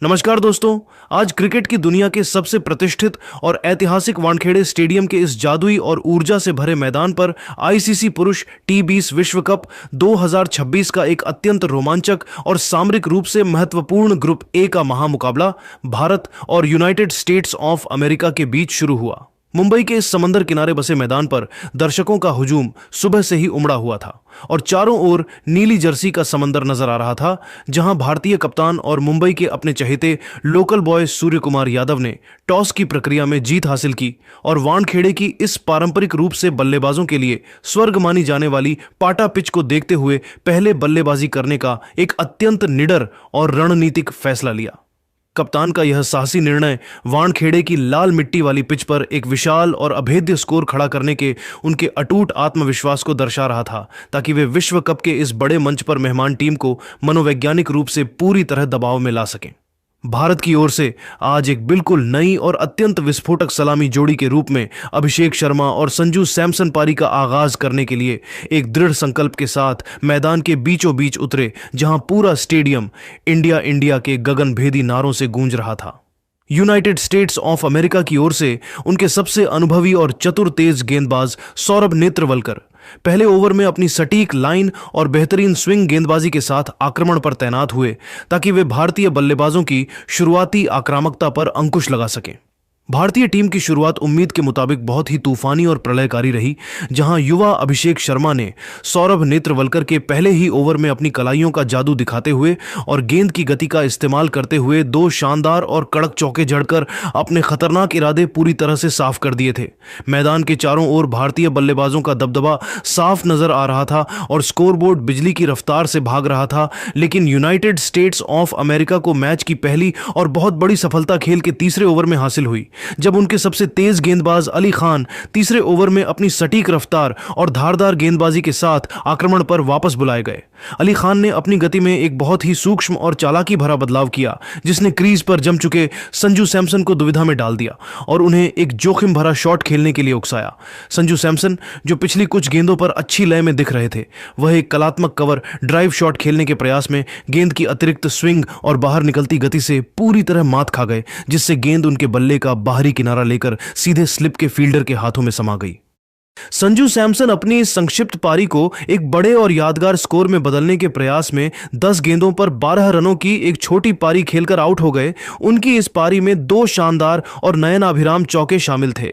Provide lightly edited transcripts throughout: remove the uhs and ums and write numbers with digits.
नमस्कार दोस्तों। आज क्रिकेट की दुनिया के सबसे प्रतिष्ठित और ऐतिहासिक वानखेड़े स्टेडियम के इस जादुई और ऊर्जा से भरे मैदान पर आईसीसी पुरुष टी20 विश्व कप 2026 का एक अत्यंत रोमांचक और सामरिक रूप से महत्वपूर्ण ग्रुप ए का महामुकाबला भारत और यूनाइटेड स्टेट्स ऑफ अमेरिका के बीच शुरू हुआ। मुंबई के इस समंदर किनारे बसे मैदान पर दर्शकों का हुजूम सुबह से ही उमड़ा हुआ था और चारों ओर नीली जर्सी का समंदर नजर आ रहा था, जहां भारतीय कप्तान और मुंबई के अपने चहेते लोकल बॉय सूर्य कुमार यादव ने टॉस की प्रक्रिया में जीत हासिल की और वानखेड़े की इस पारंपरिक रूप से बल्लेबाजों के लिए स्वर्ग मानी जाने वाली पाटा पिच को देखते हुए पहले बल्लेबाजी करने का एक अत्यंत निडर और रणनीतिक फैसला लिया। कप्तान का यह साहसी निर्णय वानखेड़े की लाल मिट्टी वाली पिच पर एक विशाल और अभेद्य स्कोर खड़ा करने के उनके अटूट आत्मविश्वास को दर्शा रहा था, ताकि वे विश्व कप के इस बड़े मंच पर मेहमान टीम को मनोवैज्ञानिक रूप से पूरी तरह दबाव में ला सकें। भारत की ओर से आज एक बिल्कुल नई और अत्यंत विस्फोटक सलामी जोड़ी के रूप में अभिषेक शर्मा और संजू सैमसन पारी का आगाज करने के लिए एक दृढ़ संकल्प के साथ मैदान के बीचों बीच उतरे, जहां पूरा स्टेडियम इंडिया इंडिया के गगनभेदी नारों से गूंज रहा था। यूनाइटेड स्टेट्स ऑफ अमेरिका की ओर से उनके सबसे अनुभवी और चतुर तेज गेंदबाज सौरभ नेत्रवलकर पहले ओवर में अपनी सटीक लाइन और बेहतरीन स्विंग गेंदबाजी के साथ आक्रमण पर तैनात हुए, ताकि वे भारतीय बल्लेबाजों की शुरुआती आक्रामकता पर अंकुश लगा सकें। भारतीय टीम की शुरुआत उम्मीद के मुताबिक बहुत ही तूफानी और प्रलयकारी रही, जहां युवा अभिषेक शर्मा ने सौरभ नेत्रवलकर के पहले ही ओवर में अपनी कलाइयों का जादू दिखाते हुए और गेंद की गति का इस्तेमाल करते हुए दो शानदार और कड़क चौके जड़कर अपने खतरनाक इरादे पूरी तरह से साफ कर दिए थे। मैदान के चारों ओर भारतीय बल्लेबाजों का दबदबा साफ नजर आ रहा था और स्कोरबोर्ड बिजली की रफ्तार से भाग रहा था, लेकिन यूनाइटेड स्टेट्स ऑफ अमेरिका को मैच की पहली और बहुत बड़ी सफलता खेल के तीसरे ओवर में हासिल हुई, जब उनके सबसे तेज गेंदबाज अली खान तीसरे ओवर में अपनी सटीक रफ्तार और धारदार गेंदबाजी के साथ आक्रमण पर वापस बुलाए गए। अली खान ने अपनी गति में एक बहुत ही सूक्ष्म और चालाकी भरा बदलाव किया, जिसने क्रीज पर जम चुके संजू सैमसन को दुविधा में डाल दिया और उन्हें एक जोखिम भरा शॉट खेलने के लिए उकसाया। संजू सैमसन, जो पिछली कुछ गेंदों पर अच्छी लय में दिख रहे थे, वह एक कलात्मक कवर ड्राइव शॉट खेलने के प्रयास में गेंद की अतिरिक्त स्विंग और बाहर निकलती गति से पूरी तरह मात खा गए, जिससे गेंद उनके बल्ले का बाहरी किनारा लेकर सीधे स्लिप के फील्डर के हाथों में समा गई। संजू सैमसन अपनी इस संक्षिप्त पारी को एक बड़े और यादगार स्कोर में बदलने के प्रयास में 10 गेंदों पर 12 रनों की एक छोटी पारी खेलकर आउट हो गए। उनकी इस पारी में 2 शानदार और नयनाभिराम चौके शामिल थे।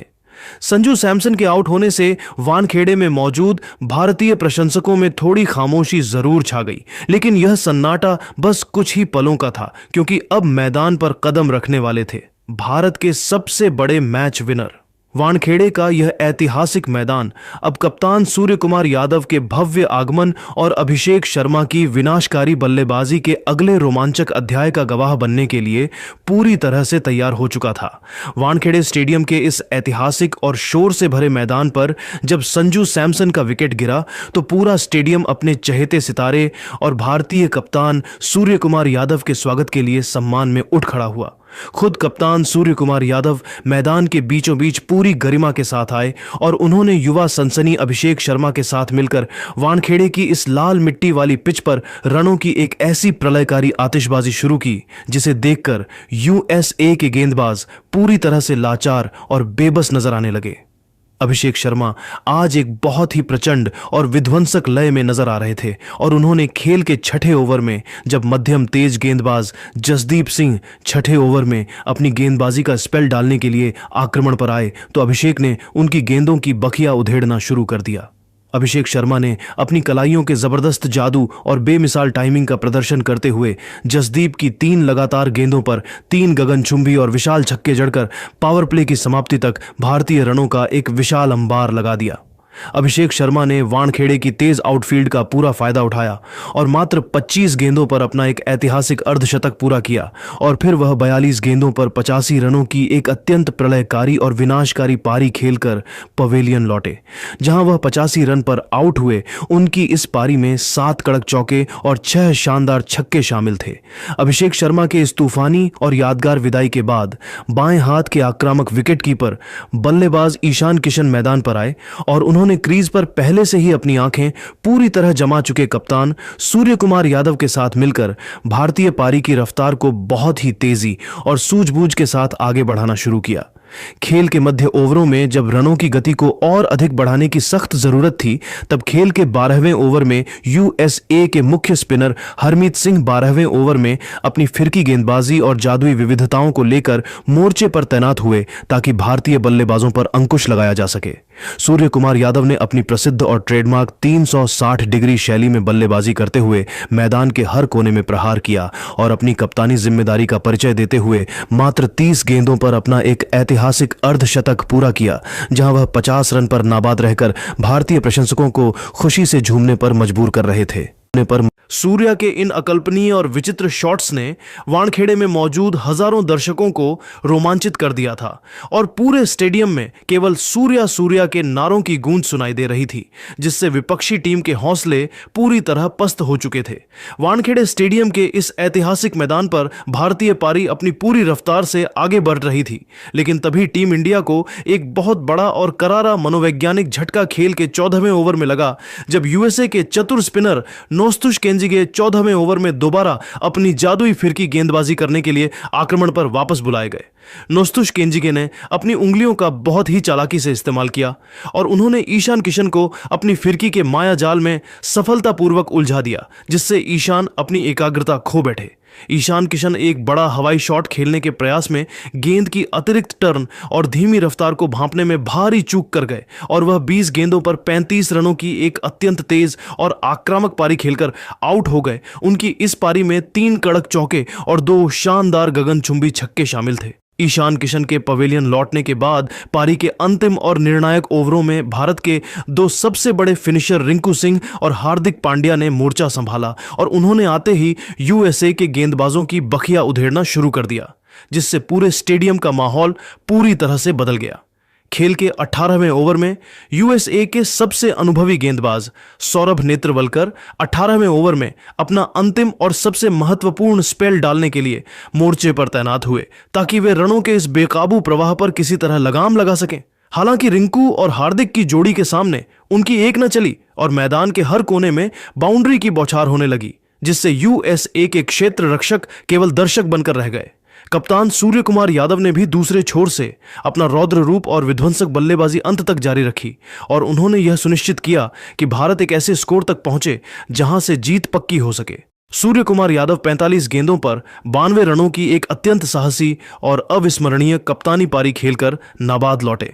संजू सैमसन के आउट होने से वानखेड़े में मौजूद भारतीय प्रशंसकों में थोड़ी खामोशी जरूर छा गई, लेकिन यह सन्नाटा बस कुछ ही पलों का था, क्योंकि अब मैदान पर कदम रखने वाले थे भारत के सबसे बड़े मैच विनर। वानखेड़े का यह ऐतिहासिक मैदान अब कप्तान सूर्य कुमार यादव के भव्य आगमन और अभिषेक शर्मा की विनाशकारी बल्लेबाजी के अगले रोमांचक अध्याय का गवाह बनने के लिए पूरी तरह से तैयार हो चुका था। वानखेड़े स्टेडियम के इस ऐतिहासिक और शोर से भरे मैदान पर जब संजू सैमसन का विकेट गिरा, तो पूरा स्टेडियम अपने चहेते सितारे और भारतीय कप्तान सूर्य कुमार यादव के स्वागत के लिए सम्मान में उठ खड़ा हुआ। खुद कप्तान सूर्य कुमार यादव मैदान के बीचों बीच पूरी गरिमा के साथ आए और उन्होंने युवा सनसनी अभिषेक शर्मा के साथ मिलकर वानखेड़े की इस लाल मिट्टी वाली पिच पर रनों की एक ऐसी प्रलयकारी आतिशबाजी शुरू की, जिसे देखकर यूएसए के गेंदबाज पूरी तरह से लाचार और बेबस नजर आने लगे। अभिषेक शर्मा आज एक बहुत ही प्रचंड और विध्वंसक लय में नजर आ रहे थे और उन्होंने खेल के छठे ओवर में, जब मध्यम तेज गेंदबाज जसदीप सिंह छठे ओवर में अपनी गेंदबाजी का स्पेल डालने के लिए आक्रमण पर आए, तो अभिषेक ने उनकी गेंदों की बखिया उधेड़ना शुरू कर दिया। अभिषेक शर्मा ने अपनी कलाइयों के जबरदस्त जादू और बेमिसाल टाइमिंग का प्रदर्शन करते हुए जसदीप की 3 लगातार गेंदों पर 3 गगनचुंबी और विशाल छक्के जड़कर पावर प्ले की समाप्ति तक भारतीय रनों का एक विशाल अंबार लगा दिया। अभिषेक शर्मा ने वानखेड़े की तेज आउटफील्ड का पूरा फायदा उठाया और मात्र 25 गेंदों पर अपना एक ऐतिहासिक अर्धशतक पूरा किया और फिर वह 42 गेंदों पर 85 रनों की एक अत्यंत प्रलयकारी और विनाशकारी पारी खेलकर पवेलियन लौटे, जहां वह 85 रन पर आउट हुए। उनकी इस पारी में 7 कड़क चौके और 6 शानदार छक्के शामिल थे। अभिषेक शर्मा के इस तूफानी और यादगार विदाई के बाद बाएं हाथ के आक्रामक विकेटकीपर बल्लेबाज ईशान किशन मैदान पर आए और उन्होंने उन्होंने क्रीज पर पहले से ही अपनी आंखें पूरी तरह जमा चुके कप्तान सूर्य कुमार यादव के साथ मिलकर भारतीय पारी की रफ्तार को बहुत ही तेजी और सूझबूझ के साथ आगे बढ़ाना शुरू किया। खेल के मध्य ओवरों में जब रनों की गति को और अधिक बढ़ाने की सख्त जरूरत थी, तब खेल के 12वें ओवर में यूएसए के मुख्य स्पिनर हरमीत सिंह 12वें ओवर में अपनी फिरकी गेंदबाजी और जादुई विविधताओं को लेकर मोर्चे पर तैनात हुए ताकि भारतीय बल्लेबाजों पर अंकुश लगाया जा सके। सूर्य कुमार यादव ने अपनी प्रसिद्ध और ट्रेडमार्क 360 डिग्री शैली में बल्लेबाजी करते हुए मैदान के हर कोने में प्रहार किया और अपनी कप्तानी जिम्मेदारी का परिचय देते हुए मात्र 30 गेंदों पर अपना एक ऐतिहासिक अर्धशतक पूरा किया, जहां वह 50 रन पर नाबाद रहकर भारतीय प्रशंसकों को खुशी से झूमने पर मजबूर कर रहे थे। सूर्या के इन अकल्पनीय और विचित्र शॉट्स ने वानखेड़े में मौजूद हजारों दर्शकों को रोमांचित कर दिया था और पूरे स्टेडियम में केवल सूर्या सूर्या के नारों की गूंज सुनाई दे रही थी, जिससे विपक्षी टीम के हौसले पूरी तरह पस्त हो चुके थे। वानखेड़े स्टेडियम के इस ऐतिहासिक मैदान पर भारतीय पारी अपनी पूरी रफ्तार से आगे बढ़ रही थी, लेकिन तभी टीम इंडिया को एक बहुत बड़ा और करारा मनोवैज्ञानिक झटका खेल के 14वें ओवर में लगा, जब यूएसए के चतुर स्पिनर नोस्तुश केंजिगे 14वें ओवर में दोबारा अपनी जादुई फिरकी गेंदबाजी करने के लिए आक्रमण पर वापस बुलाए गए। नोस्तुश केंजिगे ने अपनी उंगलियों का बहुत ही चालाकी से इस्तेमाल किया और उन्होंने ईशान किशन को अपनी फिरकी के माया जाल में सफलतापूर्वक उलझा दिया, जिससे ईशान अपनी एकाग्रता खो बैठे। ईशान किशन एक बड़ा हवाई शॉट खेलने के प्रयास में गेंद की अतिरिक्त टर्न और धीमी रफ्तार को भांपने में भारी चूक कर गए और वह 20 गेंदों पर 35 रनों की एक अत्यंत तेज और आक्रामक पारी खेलकर आउट हो गए। उनकी इस पारी में 3 कड़क चौके और 2 शानदार गगनचुंबी छक्के शामिल थे। ईशान किशन के पवेलियन लौटने के बाद पारी के अंतिम और निर्णायक ओवरों में भारत के 2 सबसे बड़े फिनिशर रिंकू सिंह और हार्दिक पांड्या ने मोर्चा संभाला और उन्होंने आते ही यूएसए के गेंदबाजों की बखिया उधेड़ना शुरू कर दिया, जिससे पूरे स्टेडियम का माहौल पूरी तरह से बदल गया। खेल के 18वें ओवर में यूएसए के सबसे अनुभवी गेंदबाज सौरभ नेत्रवलकर 18वें ओवर में अपना अंतिम और सबसे महत्वपूर्ण स्पेल डालने के लिए मोर्चे पर तैनात हुए ताकि वे रनों के इस बेकाबू प्रवाह पर किसी तरह लगाम लगा सकें। हालांकि रिंकू और हार्दिक की जोड़ी के सामने उनकी एक न चली और मैदान के हर कोने में बाउंड्री की बौछार होने लगी, जिससे यूएसए के क्षेत्र रक्षक केवल दर्शक बनकर रह गए। कप्तान सूर्य कुमार यादव ने भी दूसरे छोर से अपना रौद्र रूप और विध्वंसक बल्लेबाजी अंत तक जारी रखी और उन्होंने यह सुनिश्चित किया कि भारत एक ऐसे स्कोर तक पहुंचे जहां से जीत पक्की हो सके। सूर्य कुमार यादव 45 गेंदों पर 92 रनों की एक अत्यंत साहसी और अविस्मरणीय कप्तानी पारी खेलकर नाबाद लौटे।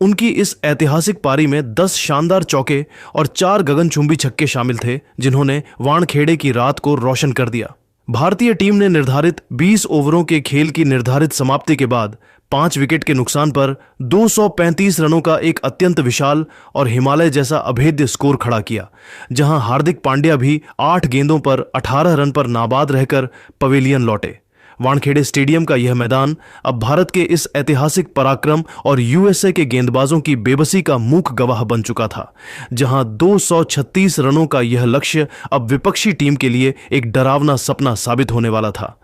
उनकी इस ऐतिहासिक पारी में 10 शानदार चौके और 4 गगनचुंबी छक्के शामिल थे, जिन्होंने वानखेड़े की रात को रोशन कर दिया। भारतीय टीम ने निर्धारित 20 ओवरों के खेल की निर्धारित समाप्ति के बाद 5 विकेट के नुकसान पर 235 रनों का एक अत्यंत विशाल और हिमालय जैसा अभेद्य स्कोर खड़ा किया, जहां हार्दिक पांड्या भी 8 गेंदों पर 18 रन पर नाबाद रहकर पवेलियन लौटे। वानखेड़े स्टेडियम का यह मैदान अब भारत के इस ऐतिहासिक पराक्रम और यूएसए के गेंदबाजों की बेबसी का मूक गवाह बन चुका था, जहां 236 रनों का यह लक्ष्य अब विपक्षी टीम के लिए एक डरावना सपना साबित होने वाला था।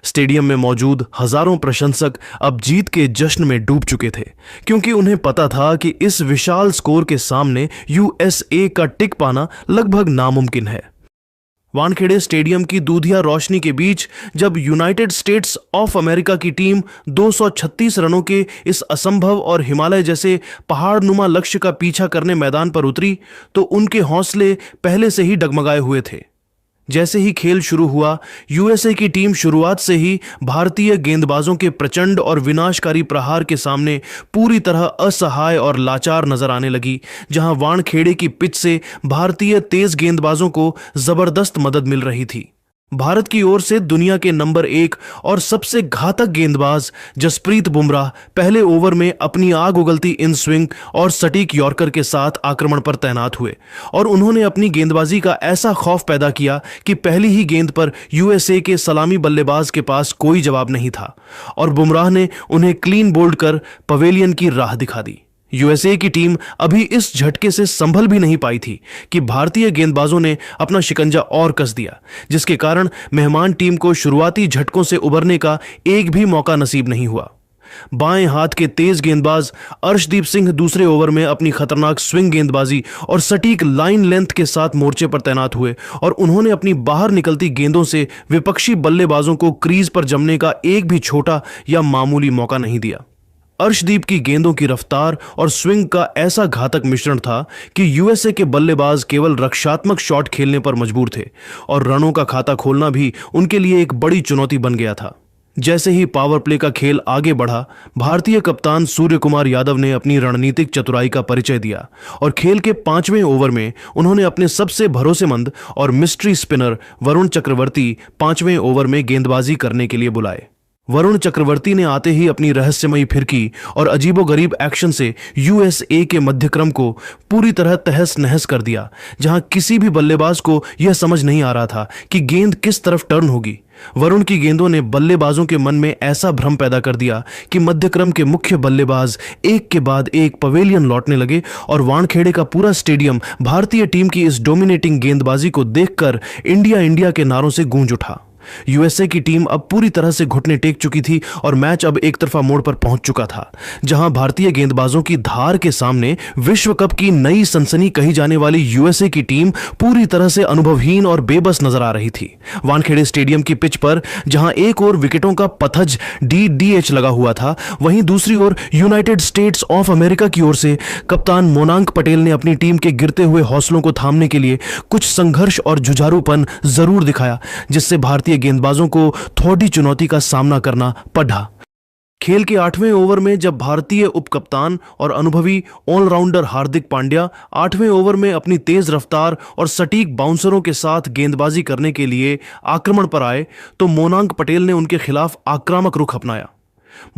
स्टेडियम में मौजूद हजारों प्रशंसक अब जीत के जश्न में डूब चुके थे, क्योंकि उन्हें पता था कि इस विशाल स्कोर के सामने यूएसए का टिक पाना लगभग नामुमकिन है। वानखेड़े स्टेडियम की दूधिया रोशनी के बीच जब यूनाइटेड स्टेट्स ऑफ अमेरिका की टीम 236 रनों के इस असंभव और हिमालय जैसे पहाड़नुमा लक्ष्य का पीछा करने मैदान पर उतरी, तो उनके हौसले पहले से ही डगमगाए हुए थे। जैसे ही खेल शुरू हुआ, यूएसए की टीम शुरुआत से ही भारतीय गेंदबाजों के प्रचंड और विनाशकारी प्रहार के सामने पूरी तरह असहाय और लाचार नजर आने लगी, जहां वानखेड़े की पिच से भारतीय तेज गेंदबाजों को जबरदस्त मदद मिल रही थी। भारत की ओर से दुनिया के नंबर 1 और सबसे घातक गेंदबाज जसप्रीत बुमराह पहले ओवर में अपनी आग उगलती इन स्विंग और सटीक यॉर्कर के साथ आक्रमण पर तैनात हुए और उन्होंने अपनी गेंदबाजी का ऐसा खौफ पैदा किया कि पहली ही गेंद पर यूएसए के सलामी बल्लेबाज के पास कोई जवाब नहीं था और बुमराह ने उन्हें क्लीन बोल्ड कर पवेलियन की राह दिखा दी। यूएसए की टीम अभी इस झटके से संभल भी नहीं पाई थी कि भारतीय गेंदबाजों ने अपना शिकंजा और कस दिया, जिसके कारण मेहमान टीम को शुरुआती झटकों से उबरने का एक भी मौका नसीब नहीं हुआ। बाएं हाथ के तेज गेंदबाज अर्शदीप सिंह दूसरे ओवर में अपनी खतरनाक स्विंग गेंदबाजी और सटीक लाइन लेंथ के साथ मोर्चे पर तैनात हुए और उन्होंने अपनी बाहर निकलती गेंदों से विपक्षी बल्लेबाजों को क्रीज पर जमने का एक भी छोटा या मामूली मौका नहीं दिया। अर्शदीप की गेंदों की रफ्तार और स्विंग का ऐसा घातक मिश्रण था कि यूएसए के बल्लेबाज केवल रक्षात्मक शॉट खेलने पर मजबूर थे और रनों का खाता खोलना भी उनके लिए एक बड़ी चुनौती बन गया था। जैसे ही पावर प्ले का खेल आगे बढ़ा, भारतीय कप्तान सूर्य कुमार यादव ने अपनी रणनीतिक चतुराई का परिचय दिया और खेल के 5वें ओवर में उन्होंने अपने सबसे भरोसेमंद और मिस्ट्री स्पिनर वरुण चक्रवर्ती 5वें ओवर में गेंदबाजी करने के लिए बुलाए। वरुण चक्रवर्ती ने आते ही अपनी रहस्यमयी फिरकी और अजीबोगरीब एक्शन से यूएसए के मध्यक्रम को पूरी तरह तहस नहस कर दिया, जहां किसी भी बल्लेबाज को यह समझ नहीं आ रहा था कि गेंद किस तरफ टर्न होगी। वरुण की गेंदों ने बल्लेबाजों के मन में ऐसा भ्रम पैदा कर दिया कि मध्यक्रम के मुख्य बल्लेबाज एक के बाद एक पवेलियन लौटने लगे और वानखेड़े का पूरा स्टेडियम भारतीय टीम की इस डोमिनेटिंग गेंदबाजी को देखकर इंडिया इंडिया के नारों से गूंज उठा। यूएसए की टीम अब पूरी तरह से घुटने टेक चुकी थी और मैच अब एक तरफा मोड़ पर पहुंच चुका था, जहां भारतीय गेंदबाजों की धार के सामने विश्व कप की नई सनसनी कही जाने वाली यूएसए की टीम पूरी तरह से अनुभवहीन और बेबस नजर आ रही थी। वानखेड़े स्टेडियम की पिच पर जहां एक ओर विकेटों का पथज DDH लगा हुआ था, वहीं दूसरी ओर यूनाइटेड स्टेट्स ऑफ अमेरिका की ओर से कप्तान मोनांक पटेल ने अपनी टीम के गिरते हुए हौसलों को थामने के लिए कुछ संघर्ष और जुझारूपन जरूर दिखाया, जिससे भारतीय गेंदबाजों को थोड़ी चुनौती का सामना करना पड़ा। खेल के 8वें ओवर में जब भारतीय उपकप्तान और अनुभवी ऑलराउंडर हार्दिक पांड्या 8वें ओवर में अपनी तेज रफ्तार और सटीक बाउंसरों के साथ गेंदबाजी करने के लिए आक्रमण पर आए, तो मोनांक पटेल ने उनके खिलाफ आक्रामक रुख अपनाया।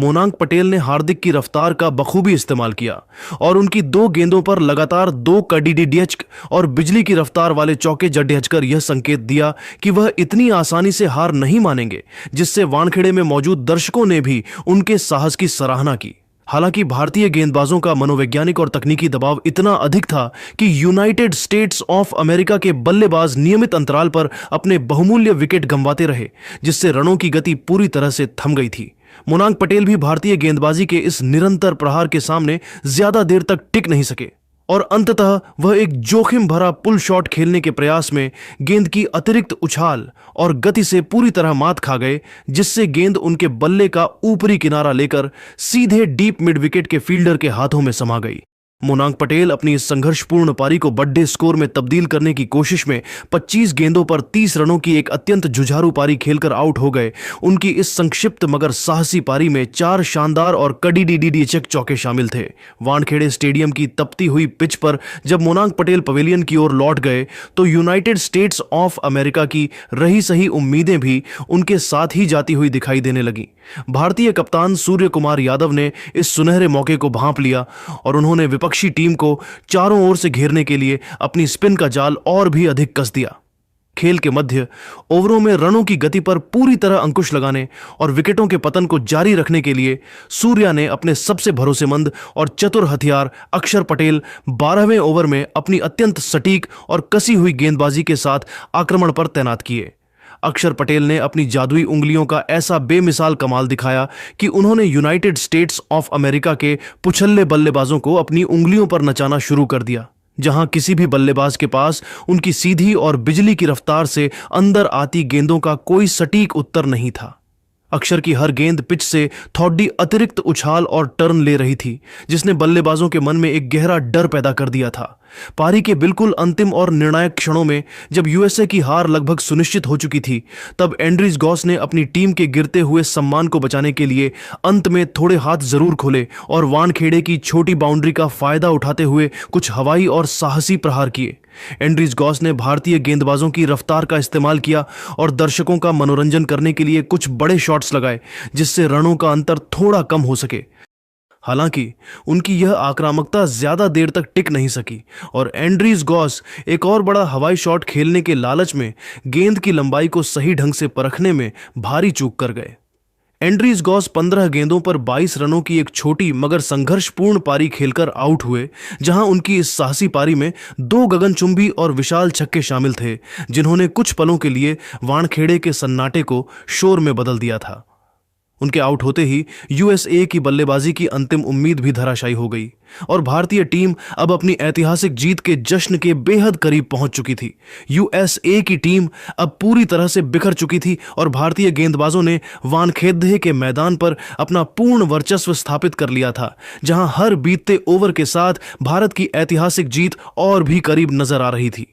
मोनांक पटेल ने हार्दिक की रफ्तार का बखूबी इस्तेमाल किया और उनकी 2 गेंदों पर लगातार 2 DDH और बिजली की रफ्तार वाले चौके जडेजकर यह संकेत दिया कि वह इतनी आसानी से हार नहीं मानेंगे, जिससे वानखेड़े में मौजूद दर्शकों ने भी उनके साहस की सराहना की। हालांकि भारतीय गेंदबाजों का मनोवैज्ञानिक और तकनीकी दबाव इतना अधिक था कि यूनाइटेड स्टेट्स ऑफ अमेरिका के बल्लेबाज नियमित अंतराल पर अपने बहुमूल्य विकेट गंवाते रहे, जिससे रनों की गति पूरी तरह से थम गई थी। मोनांक पटेल भी भारतीय गेंदबाजी के इस निरंतर प्रहार के सामने ज्यादा देर तक टिक नहीं सके और अंततः वह एक जोखिम भरा पुल शॉट खेलने के प्रयास में गेंद की अतिरिक्त उछाल और गति से पूरी तरह मात खा गए, जिससे गेंद उनके बल्ले का ऊपरी किनारा लेकर सीधे डीप मिड विकेट के फील्डर के हाथों में समा गई। मोनांक पटेल अपनी इस संघर्षपूर्ण पारी को बड़े स्कोर में तब्दील करने की कोशिश में 25 गेंदों पर 30 रनों की एक अत्यंत जुझारू पारी खेलकर आउट हो गए। उनकी इस संक्षिप्त मगर साहसी पारी में 4 शानदार और कड़ी DDH चौके शामिल थे। वानखेड़े स्टेडियम की तपती हुई पिच पर जब मोनांक पटेल पवेलियन की ओर लौट गए, तो यूनाइटेड स्टेट्स ऑफ अमेरिका की रही सही उम्मीदें भी उनके साथ ही जाती हुई दिखाई देने लगी। भारतीय कप्तान सूर्य कुमार यादव ने इस सुनहरे मौके को भांप लिया और उन्होंने विपक्षी टीम को चारों ओर से घेरने के लिए अपनी स्पिन का जाल और भी अधिक कस दिया। खेल के मध्य ओवरों में रनों की गति पर पूरी तरह अंकुश लगाने और विकेटों के पतन को जारी रखने के लिए सूर्या ने अपने सबसे भरोसेमंद और चतुर हथियार अक्षर पटेल 12वें ओवर में अपनी अत्यंत सटीक और कसी हुई गेंदबाजी के साथ आक्रमण पर तैनात किए। अक्षर पटेल ने अपनी जादुई उंगलियों का ऐसा बेमिसाल कमाल दिखाया कि उन्होंने यूनाइटेड स्टेट्स ऑफ अमेरिका के पुछल्ले बल्लेबाजों को अपनी उंगलियों पर नचाना शुरू कर दिया, जहां किसी भी बल्लेबाज के पास उनकी सीधी और बिजली की रफ्तार से अंदर आती गेंदों का कोई सटीक उत्तर नहीं था। अक्षर की हर गेंद पिच से थोड़ी अतिरिक्त उछाल और टर्न ले रही थी, जिसने बल्लेबाजों के मन में एक गहरा डर पैदा कर दिया था। पारी के बिल्कुल अंतिम और निर्णायक क्षणों में जब यूएसए की हार लगभग सुनिश्चित हो चुकी थी, तब एंड्रीज गॉस ने अपनी टीम के गिरते हुए सम्मान को बचाने के लिए अंत में थोड़े हाथ जरूर खोले और वानखेड़े की छोटी बाउंड्री का फायदा उठाते हुए कुछ हवाई और साहसी प्रहार किए। एंड्रीज गॉस ने भारतीय गेंदबाजों की रफ्तार का इस्तेमाल किया और दर्शकों का मनोरंजन करने के लिए कुछ बड़े शॉट्स लगाए, जिससे रनों का अंतर थोड़ा कम हो सके। हालांकि उनकी यह आक्रामकता ज्यादा देर तक टिक नहीं सकी और एंड्रीज गॉस एक और बड़ा हवाई शॉट खेलने के लालच में गेंद की लंबाई को सही ढंग से परखने में भारी चूक कर गए। एंड्रीज गॉस 15 गेंदों पर 22 रनों की एक छोटी मगर संघर्षपूर्ण पारी खेलकर आउट हुए, जहां उनकी इस साहसी पारी में 2 गगनचुंबी और विशाल छक्के शामिल थे, जिन्होंने कुछ पलों के लिए वानखेड़े के सन्नाटे को शोर में बदल दिया था। उनके आउट होते ही यूएसए की बल्लेबाजी की अंतिम उम्मीद भी धराशायी हो गई और भारतीय टीम अब अपनी ऐतिहासिक जीत के जश्न के बेहद करीब पहुंच चुकी थी। यूएसए की टीम अब पूरी तरह से बिखर चुकी थी और भारतीय गेंदबाजों ने वानखेड़े के मैदान पर अपना पूर्ण वर्चस्व स्थापित कर लिया था, जहां हर बीतते ओवर के साथ भारत की ऐतिहासिक जीत और भी करीब नजर आ रही थी।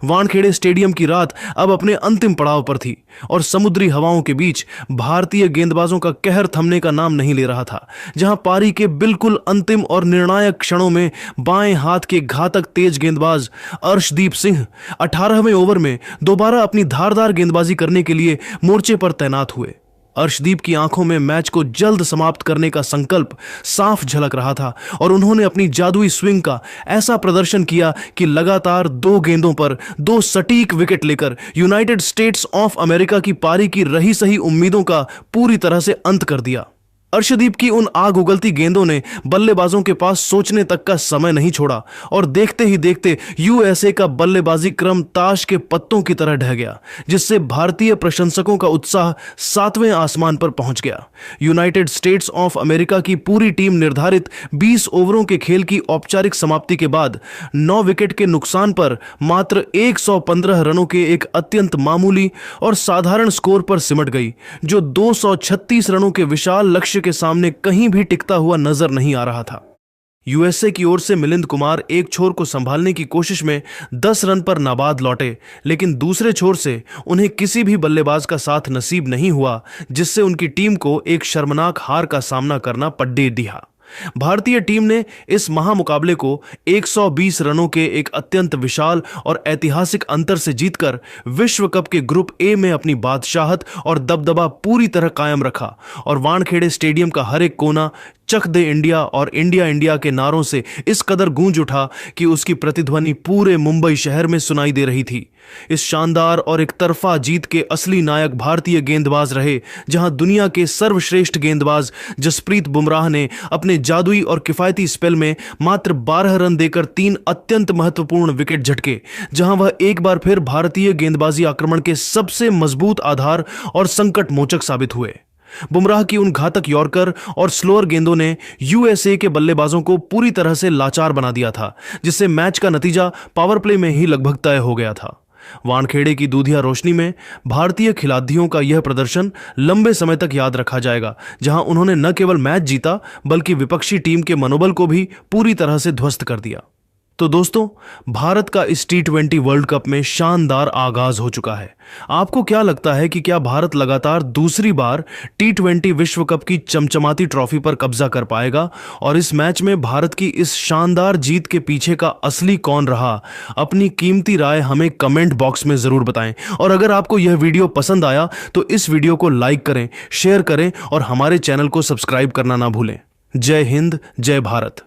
वानखेड़े स्टेडियम की रात अब अपने अंतिम पड़ाव पर थी और समुद्री हवाओं के बीच भारतीय गेंदबाजों का कहर थमने का नाम नहीं ले रहा था, जहां पारी के बिल्कुल अंतिम और निर्णायक क्षणों में बाएं हाथ के घातक तेज गेंदबाज अर्शदीप सिंह 18वें ओवर में दोबारा अपनी धारदार गेंदबाजी करने के लिए मोर्चे पर तैनात हुए। अर्शदीप की आंखों में मैच को जल्द समाप्त करने का संकल्प साफ झलक रहा था और उन्होंने अपनी जादुई स्विंग का ऐसा प्रदर्शन किया कि लगातार 2 गेंदों पर 2 सटीक विकेट लेकर यूनाइटेड स्टेट्स ऑफ अमेरिका की पारी की रही सही उम्मीदों का पूरी तरह से अंत कर दिया। अर्शदीप की उन आग उगलती गेंदों ने बल्लेबाजों के पास सोचने तक का समय नहीं छोड़ा और देखते ही देखते यूएसए का बल्लेबाजी क्रम ताश के पत्तों की तरह ढह गया, जिससे भारतीय प्रशंसकों का उत्साह 7वें आसमान पर पहुंच गया। यूनाइटेड स्टेट्स ऑफ अमेरिका की पूरी टीम निर्धारित 20 ओवरों के खेल की औपचारिक समाप्ति के बाद 9 विकेट के नुकसान पर मात्र 115 रनों के एक अत्यंत मामूली और साधारण स्कोर पर सिमट गई, जो 236 रनों के विशाल लक्ष्य के सामने कहीं भी टिकता हुआ नजर नहीं आ रहा था। यूएसए की ओर से मिलिंद कुमार एक छोर को संभालने की कोशिश में 10 रन पर नाबाद लौटे, लेकिन दूसरे छोर से उन्हें किसी भी बल्लेबाज का साथ नसीब नहीं हुआ, जिससे उनकी टीम को एक शर्मनाक हार का सामना करना पड़। भारतीय टीम ने इस महामुकाबले को 120 रनों के एक अत्यंत विशाल और ऐतिहासिक अंतर से जीतकर विश्व कप के ग्रुप ए में अपनी बादशाहत और दबदबा पूरी तरह कायम रखा और वानखेड़े स्टेडियम का हर एक कोना चक दे इंडिया और इंडिया इंडिया के नारों से इस कदर गूंज उठा कि उसकी प्रतिध्वनि पूरे मुंबई शहर में सुनाई दे रही थी। इस शानदार और एक तरफा जीत के असली नायक भारतीय गेंदबाज रहे, जहां दुनिया के सर्वश्रेष्ठ गेंदबाज जसप्रीत बुमराह ने अपने जादुई और किफायती स्पेल में मात्र 12 रन देकर 3 अत्यंत महत्वपूर्ण विकेट झटके, जहां वह एक बार फिर भारतीय गेंदबाजी आक्रमण के सबसे मजबूत आधार और संकट मोचक साबित हुए। बुमराह की उन घातक यॉर्कर और स्लोअर गेंदों ने यूएसए के बल्लेबाजों को पूरी तरह से लाचार बना दिया था, जिससे मैच का नतीजा पावर प्ले में ही लगभग तय हो गया था। वानखेड़े की दूधिया रोशनी में भारतीय खिलाड़ियों का यह प्रदर्शन लंबे समय तक याद रखा जाएगा, जहां उन्होंने न केवल मैच जीता बल्कि विपक्षी टीम के मनोबल को भी पूरी तरह से ध्वस्त कर दिया। तो दोस्तों, भारत का इस T20 वर्ल्ड कप में शानदार आगाज हो चुका है। आपको क्या लगता है कि क्या भारत लगातार दूसरी बार T20 विश्व कप की चमचमाती ट्रॉफी पर कब्जा कर पाएगा? और इस मैच में भारत की इस शानदार जीत के पीछे का असली कौन रहा? अपनी कीमती राय हमें कमेंट बॉक्स में जरूर बताएं और अगर आपको यह वीडियो पसंद आया तो इस वीडियो को लाइक करें, शेयर करें और हमारे चैनल को सब्सक्राइब करना ना भूलें। जय हिंद, जय भारत।